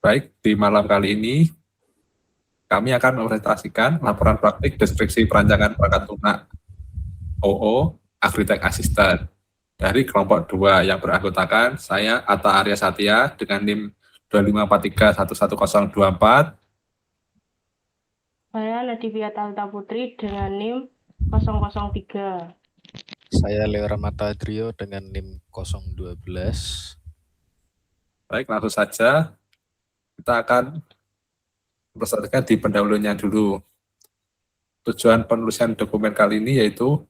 Baik, di malam kali ini kami akan mempresentasikan laporan praktik deskripsi perancangan perangkat lunak OO Agritech Assistant dari kelompok 2 yang beranggotakan saya Atta Arya Satya dengan NIM 258311024. Saya Nadivia Talta Putri dengan NIM 003. Saya Leo Ramata Adrio dengan NIM 012. Baik, langsung saja kita akan mempresentasikan di pendahulunya dulu. Tujuan penulisan dokumen kali ini yaitu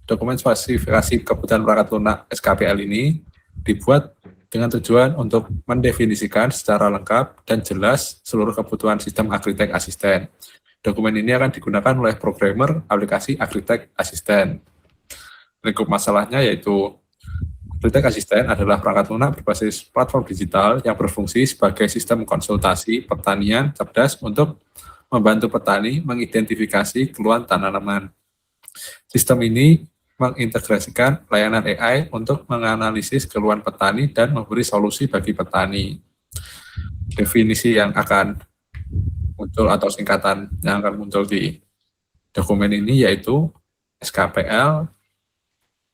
dokumen spesifikasi kebutuhan perangkat lunak SKPL ini dibuat dengan tujuan untuk mendefinisikan secara lengkap dan jelas seluruh kebutuhan sistem Agritech Assistant. Dokumen ini akan digunakan oleh programmer aplikasi Agritech Assistant. Lingkup masalahnya yaitu Agritech Assistant adalah perangkat lunak berbasis platform digital yang berfungsi sebagai sistem konsultasi pertanian cerdas untuk membantu petani mengidentifikasi keluhan tanaman. Sistem ini mengintegrasikan layanan AI untuk menganalisis keluhan petani dan memberi solusi bagi petani. Definisi yang akan muncul atau singkatan yang akan muncul di dokumen ini yaitu SKPL,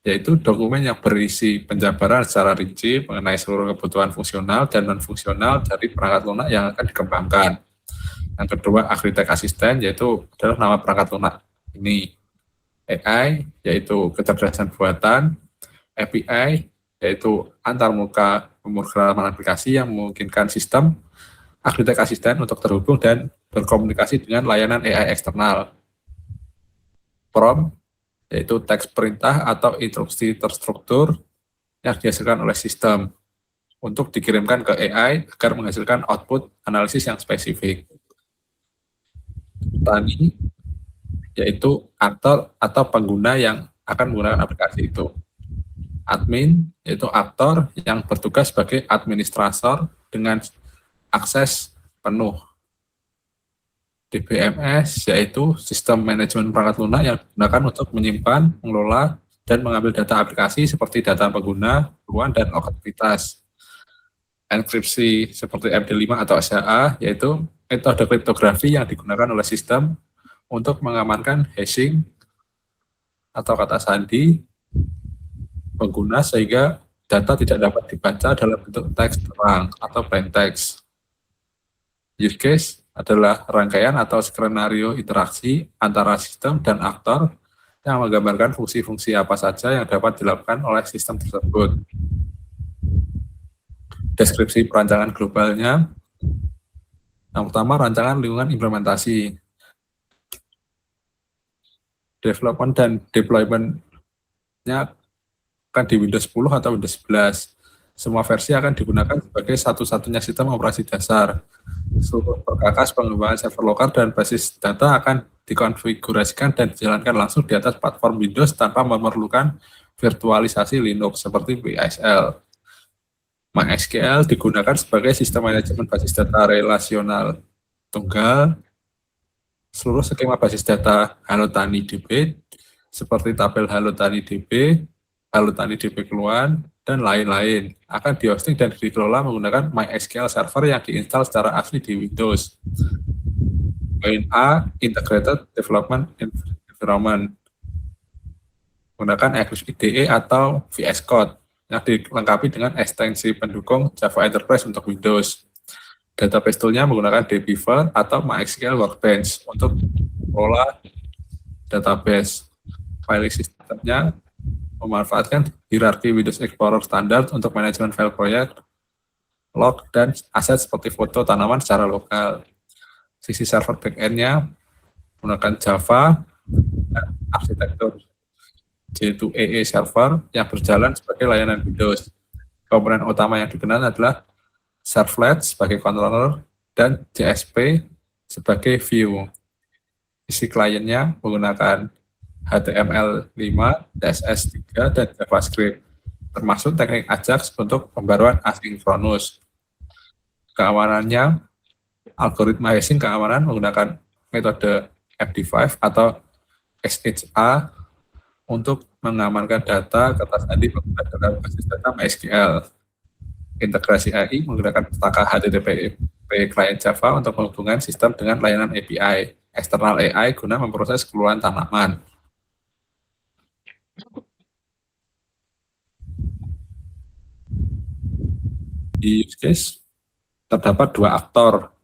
yaitu dokumen yang berisi penjabaran secara rinci mengenai seluruh kebutuhan fungsional dan non-fungsional dari perangkat lunak yang akan dikembangkan. Yang kedua, Agritech Assistant, yaitu adalah nama perangkat lunak ini. AI, yaitu kecerdasan buatan. API, yaitu antarmuka pemrograman aplikasi yang memungkinkan sistem Agritech Assistant untuk terhubung dan berkomunikasi dengan layanan AI eksternal. Prompt, yaitu teks perintah atau instruksi terstruktur yang dihasilkan oleh sistem untuk dikirimkan ke AI agar menghasilkan output analisis yang spesifik. Petani, yaitu aktor atau pengguna yang akan menggunakan aplikasi itu. Admin, yaitu aktor yang bertugas sebagai administrator dengan akses penuh. DBMS, yaitu sistem manajemen perangkat lunak yang digunakan untuk menyimpan, mengelola, dan mengambil data aplikasi seperti data pengguna, keluhan, dan aktivitas. Enkripsi seperti MD5 atau SHA, yaitu metode kriptografi yang digunakan oleh sistem untuk mengamankan hashing atau kata sandi pengguna sehingga data tidak dapat dibaca dalam bentuk teks terang atau plain text. Use case adalah rangkaian atau skenario interaksi antara sistem dan aktor yang menggambarkan fungsi-fungsi apa saja yang dapat dilakukan oleh sistem tersebut. Deskripsi perancangan globalnya. Yang pertama, rancangan lingkungan implementasi. Development dan deployment-nya akan di Windows 10 atau Windows 11. Semua versi akan digunakan sebagai satu-satunya sistem operasi dasar. Seluruh perkakas pengembangan server lokal dan basis data akan dikonfigurasikan dan dijalankan langsung di atas platform Windows tanpa memerlukan virtualisasi Linux seperti WSL. MySQL digunakan sebagai sistem manajemen basis data relasional tunggal. Seluruh skema basis data Halo Tani DB seperti tabel Halo Tani DB, Halo Tani DB keluhan, dan lain-lain akan dihosting dan dikelola menggunakan MySQL Server yang diinstal secara asli di Windows. Poin A, Integrated Development Environment, menggunakan Eclipse IDE atau VS Code yang dilengkapi dengan ekstensi pendukung Java Enterprise untuk Windows. Database tool-nya menggunakan dbeaver atau MySQL Workbench untuk mengelola database. Filing system-nya memanfaatkan hierarki Windows Explorer standar untuk manajemen file proyek, log, dan aset seperti foto tanaman secara lokal. Sisi server backend-nya menggunakan Java dan arsitektur J2EE server yang berjalan sebagai layanan Windows. Komponen utama yang dikenal adalah Servlet sebagai controller dan JSP sebagai view. Isi kliennya menggunakan HTML5, CSS3, dan JavaScript, termasuk teknik Ajax untuk pembaruan asinkronus. Keamanannya, algoritma hashing keamanan menggunakan metode MD5 atau SHA untuk mengamankan data kata sandi menggunakan basis data MySQL. Integrasi AI menggunakan pustaka HTTP PHP client Java untuk menghubungkan sistem dengan layanan API eksternal AI guna memproses keluhan tanaman. Di use case terdapat dua aktor,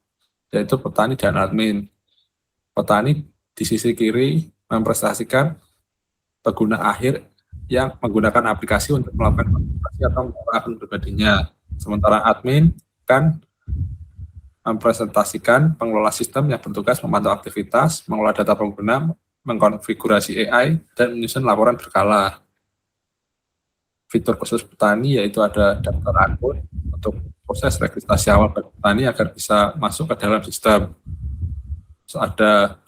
yaitu petani dan admin. Petani di sisi kiri mempresentasikan pengguna akhir yang menggunakan aplikasi untuk melakukan konsultasi atau membuka akun pribadinya. Sementara admin kan mempresentasikan pengelola sistem yang bertugas memantau aktivitas, mengelola data pengguna, mengkonfigurasi AI, dan menyusun laporan berkala. Fitur khusus petani yaitu ada daftar akun untuk proses registrasi awal bagi petani agar bisa masuk ke dalam sistem. Terus ada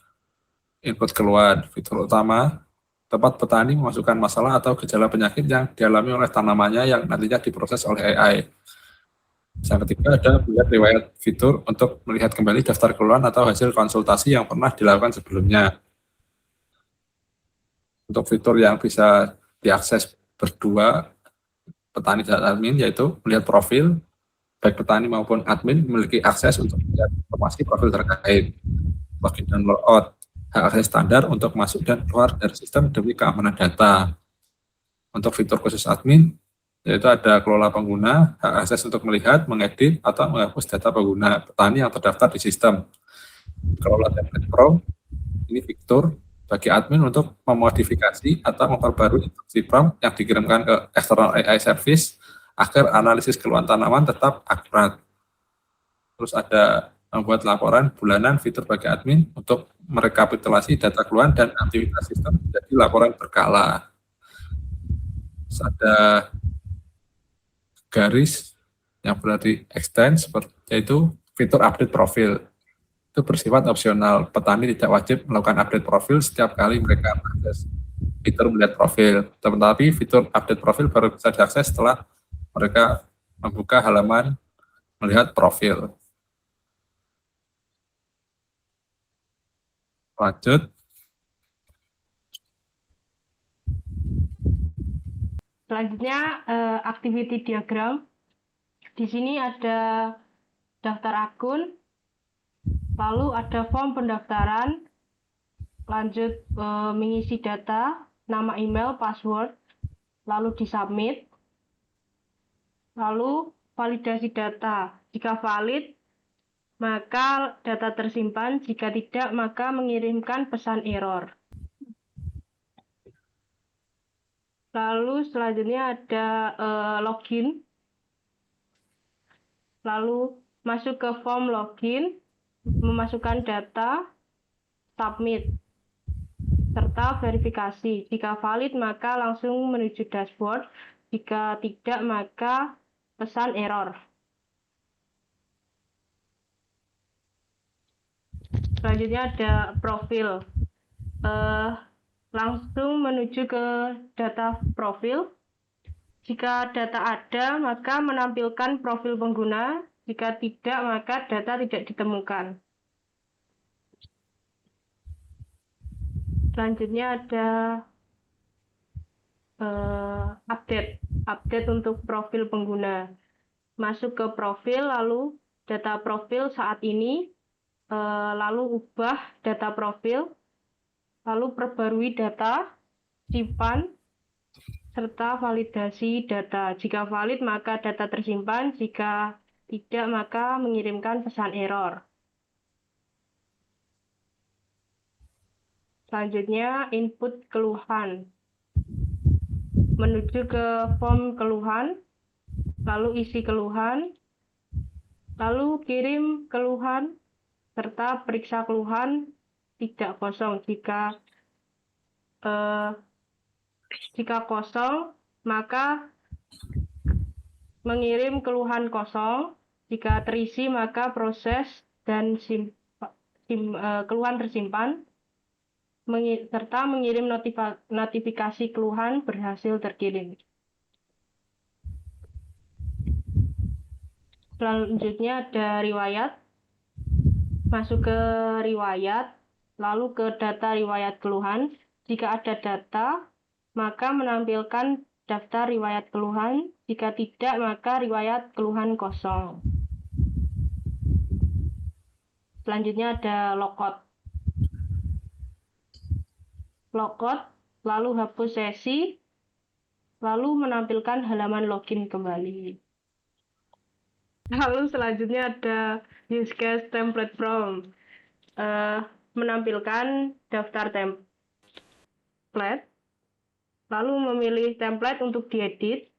input keluar. Fitur utama, tempat petani memasukkan masalah atau gejala penyakit yang dialami oleh tanamannya yang nantinya diproses oleh AI. Yang ketiga ada melihat riwayat fitur untuk melihat kembali daftar keluhan atau hasil konsultasi yang pernah dilakukan sebelumnya. Untuk fitur yang bisa diakses berdua, petani dan admin, yaitu melihat profil, baik petani maupun admin memiliki akses untuk melihat informasi profil terkait, login dan logout, hak akses standar untuk masuk dan keluar dari sistem demi keamanan data. Untuk fitur khusus admin, yaitu ada kelola pengguna, hak akses untuk melihat, mengedit, atau menghapus data pengguna petani yang terdaftar di sistem. Kelola template prompt, ini fitur bagi admin untuk memodifikasi atau memperbarui instruksi prompt yang dikirimkan ke external AI service agar analisis keluhan tanaman tetap akurat. Terus ada membuat laporan bulanan, fitur bagi admin untuk merekapitulasi data keluhan dan aktivitas sistem menjadi laporan berkala. Terus ada garis yang berarti extend, yaitu fitur update profil. Itu bersifat opsional. Petani tidak wajib melakukan update profil setiap kali mereka mengakses fitur melihat profil. Tetapi fitur update profil baru bisa diakses setelah mereka membuka halaman melihat profil. Lanjut. Selanjutnya activity diagram. Di sini ada daftar akun, lalu ada form pendaftaran, lanjut mengisi data, nama email, password, lalu disubmit, lalu validasi data. Jika valid, maka data tersimpan, jika tidak, maka mengirimkan pesan error. Lalu selanjutnya ada login, lalu masuk ke form login, memasukkan data, submit, serta verifikasi. Jika valid, maka langsung menuju dashboard. Jika tidak, maka pesan error. Selanjutnya ada profil. Langsung menuju ke data profil. Jika data ada, maka menampilkan profil pengguna. Jika tidak, maka data tidak ditemukan. Selanjutnya ada update untuk profil pengguna. Masuk ke profil, lalu data profil saat ini, lalu ubah data profil, lalu perbarui data, simpan, serta validasi data. Jika valid, maka data tersimpan. Jika tidak, maka mengirimkan pesan error. Selanjutnya, input keluhan. Menuju ke form keluhan, lalu isi keluhan, lalu kirim keluhan, serta periksa keluhan tidak kosong. Jika kosong, maka mengirim keluhan kosong. Jika terisi, maka proses dan keluhan tersimpan, serta mengirim notifikasi keluhan berhasil terkirim. Selanjutnya ada riwayat. Masuk ke riwayat, lalu ke data riwayat keluhan. Jika ada data, maka menampilkan daftar riwayat keluhan. Jika tidak, maka riwayat keluhan kosong. Selanjutnya ada logout. Logout, lalu hapus sesi, lalu menampilkan halaman login kembali. Lalu selanjutnya ada use case template from. Menampilkan daftar template, lalu memilih template untuk diedit,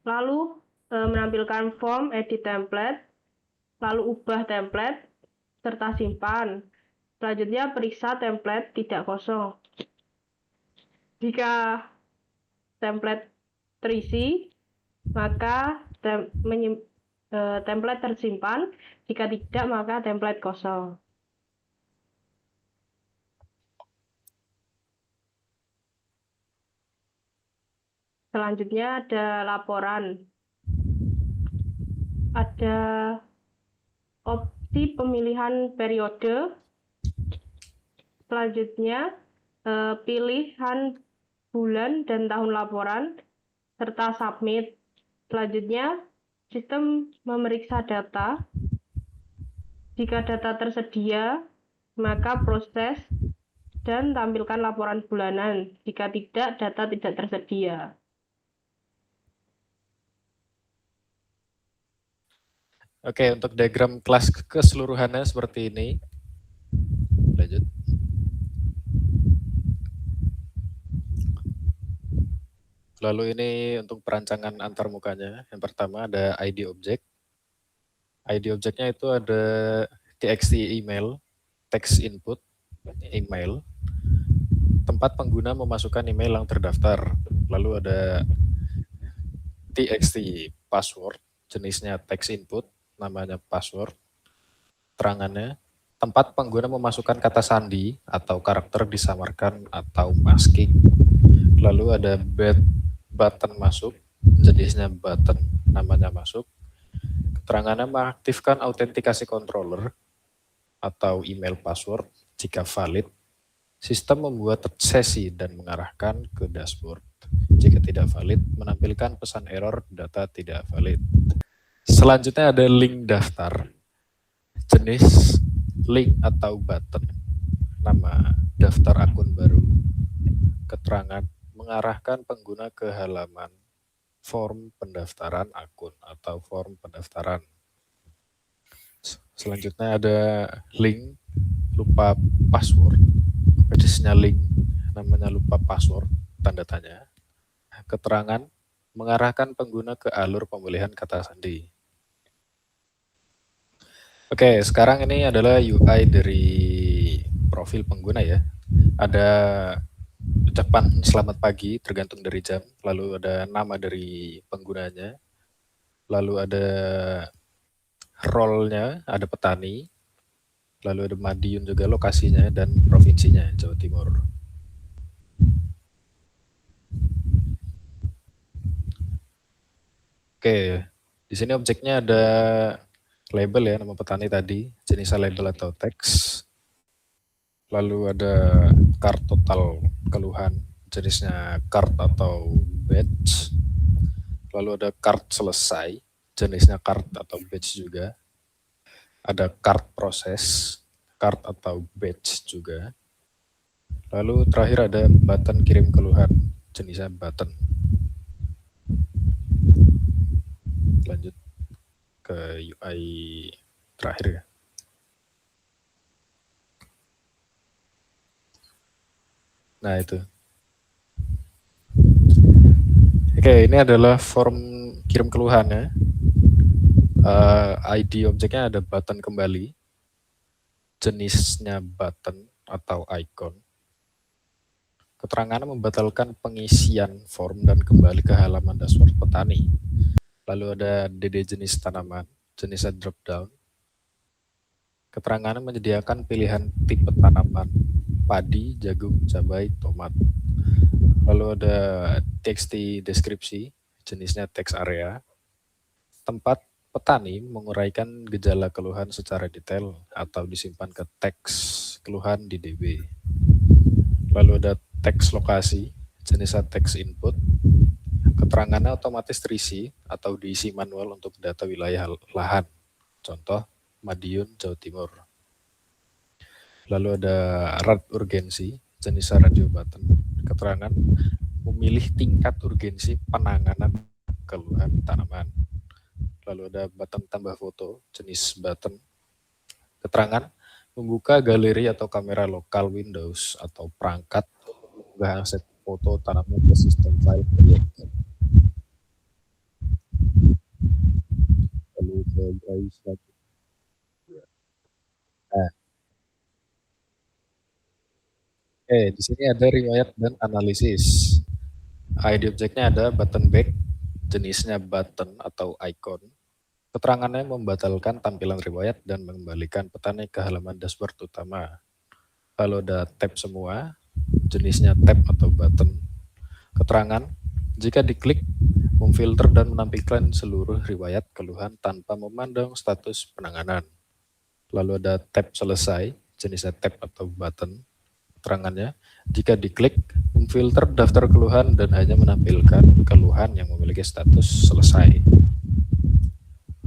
lalu menampilkan form edit template, lalu ubah template, serta simpan. Selanjutnya periksa template tidak kosong. Jika template terisi, maka template tersimpan. Jika tidak, maka template kosong. Selanjutnya ada laporan. Ada opsi pemilihan periode. Selanjutnya pilihan bulan dan tahun laporan, serta submit. Selanjutnya sistem memeriksa data. Jika data tersedia, maka proses dan tampilkan laporan bulanan. Jika tidak, data tidak tersedia. Oke, untuk diagram kelas keseluruhannya seperti ini. Lanjut. Lalu ini untuk perancangan antarmukanya. Yang pertama ada ID object. ID objeknya itu ada txt email, text input, email. Tempat pengguna memasukkan email yang terdaftar. Lalu ada txt password, jenisnya text input, namanya password. Terangannya, tempat pengguna memasukkan kata sandi atau karakter disamarkan atau masking. Lalu ada button masuk, jenisnya button, namanya masuk. Keterangannya mengaktifkan autentikasi controller atau email password jika valid. Sistem membuat sesi dan mengarahkan ke dashboard. Jika tidak valid, menampilkan pesan error data tidak valid. Selanjutnya ada link daftar. Jenis link atau button. Nama daftar akun baru. Keterangan mengarahkan pengguna ke halaman form pendaftaran akun atau form pendaftaran. Selanjutnya ada link lupa password. Jenisnya link, namanya lupa password, tanda tanya. Keterangan mengarahkan pengguna ke alur pemilihan kata sandi. Oke, sekarang ini adalah UI dari profil pengguna ya. Ada ucapan selamat pagi tergantung dari jam, lalu ada nama dari penggunanya, lalu ada role-nya, ada petani, lalu ada Madiun juga lokasinya dan provinsinya Jawa Timur. Oke, di sini objeknya ada label ya, nama petani tadi, jenisnya label atau teks. Lalu ada card total keluhan, jenisnya card atau badge. Lalu ada card selesai, jenisnya card atau badge juga. Ada card proses, card atau badge juga. Lalu terakhir ada button kirim keluhan, jenisnya button. Lanjut ke UI terakhir ya. Nah itu. Oke, ini adalah form kirim keluhannya. ID objeknya ada button kembali. Jenisnya button atau icon. Keterangannya membatalkan pengisian form dan kembali ke halaman dashboard petani. Lalu ada DD jenis tanaman, jenisnya drop down. Keterangannya menyediakan pilihan tipe tanaman, padi, jagung, cabai, tomat. Lalu ada txt deskripsi, jenisnya text area. Tempat petani menguraikan gejala keluhan secara detail atau disimpan ke teks keluhan di DB. Lalu ada teks lokasi, jenisnya text input. Keterangannya otomatis terisi atau diisi manual untuk data wilayah lahan. Contoh, Madiun, Jawa Timur. Lalu ada rad urgensi, jenis radio button. Keterangan memilih tingkat urgensi penanganan keluhan tanaman. Lalu ada button tambah foto, jenis button. Keterangan membuka galeri atau kamera lokal Windows atau perangkat untuk mengunggah aset foto tanaman ke sistem file proyek. Lalu ke browse selanjutnya. Nah, di sini ada riwayat dan analisis. ID objeknya ada button back, jenisnya button atau icon. Keterangannya membatalkan tampilan riwayat dan mengembalikan petani ke halaman dashboard utama. Lalu ada tab semua, jenisnya tab atau button. Keterangan, jika diklik, memfilter dan menampilkan seluruh riwayat keluhan tanpa memandang status penanganan. Lalu ada tab selesai, jenisnya tab atau button. Keterangannya, jika diklik, memfilter daftar keluhan dan hanya menampilkan keluhan yang memiliki status selesai.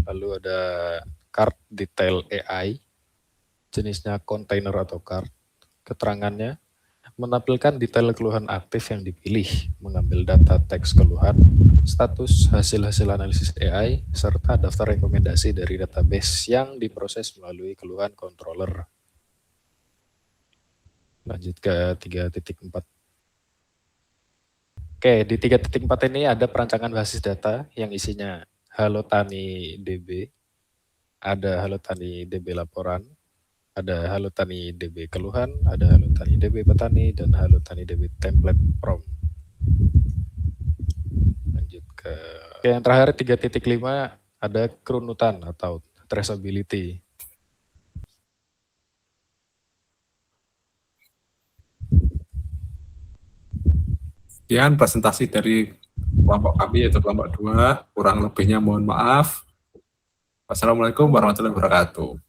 Lalu ada card detail AI, jenisnya container atau card. Keterangannya, menampilkan detail keluhan aktif yang dipilih, mengambil data teks keluhan, status hasil-hasil analisis AI, serta daftar rekomendasi dari database yang diproses melalui keluhan controller. Lanjut ke 3.4. Oke, di 3.4 ini ada perancangan basis data yang isinya Halo Tani DB, ada Halo Tani DB laporan, ada Halo Tani DB keluhan, ada Halo Tani DB petani, dan Halo Tani DB template prompt. Lanjut ke yang terakhir 3.5 ada kerunutan atau traceability. Sekian presentasi dari kelompok kami, yaitu kelompok 2. Kurang lebihnya mohon maaf. Wassalamualaikum warahmatullahi wabarakatuh.